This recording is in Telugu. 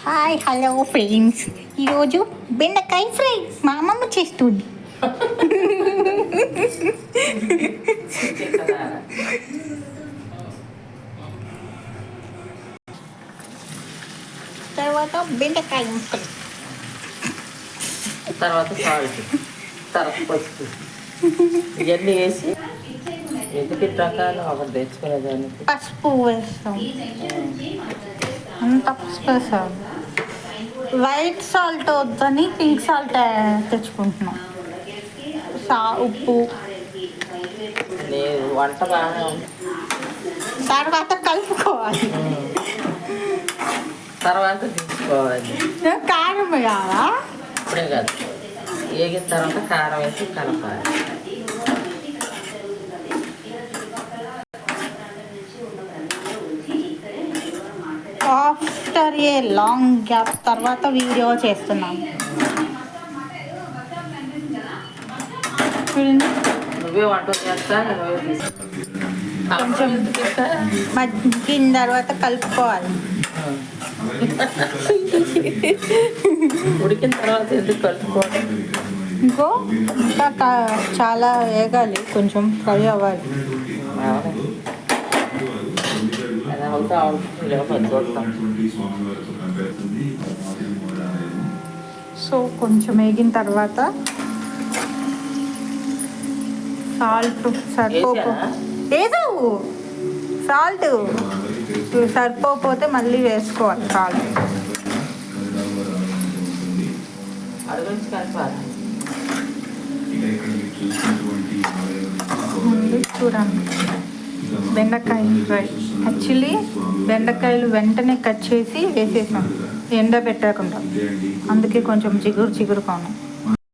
హాయ్ హలో ఫ్రెండ్స్, ఈరోజు బెండకాయ ఫ్రై మా అమ్మమ్మ చేస్తుంది. తర్వాత బెండకాయ ముక్కలు, తర్వాత సాల్ట్, తర్వాత పసుపు ఇవన్నీ వేసి ఎందుకు రకాలు ఒకటి తెచ్చుకునేదానికి పసుపు వేస్తాం. అంత పసుపు వేస్తాం. వైట్ సాల్ట్ వద్దని పింక్ సాల్ట్ తెచ్చుకుంటున్నాం. ఉప్పు నేను వంట బాగా తర్వాత కలుపుకోవాలి. తర్వాత తీసుకోవాలి. కారం వేయాలా? ఇప్పుడే కాదు, వేగిన తర్వాత కారం వేసి కలపాలి. ఆఫ్టర్ ఏ లాంగ్ గ్యాప్ తర్వాత వీడియో చేస్తున్నాం. నువ్వే వంట చేస్తా, నువ్వే కొంచెం మగ్గిన తర్వాత కలుపుకోవాలి. ఉడికిన తర్వాత ఎందుకు కలుపుకోవాలి? ఇంకో ఇంకా చాలా వేగాలి, కొంచెం ఫ్రై అవ్వాలి. సో కొంచెం వేగిన తర్వాత సాల్ట్ సాల్ట్ సరిపోతే మళ్ళీ వేసుకోవాలి. సాల్ట్ చూడండి. బెండకాయ ఫ్రై యాక్చువల్లీ బెండకాయలు వెంటనే కట్ చేసి వేసేసాం, ఎండ పెట్టకుండా. అందుకే కొంచెం చిగురు చిగురుగా ఉన్నాయి.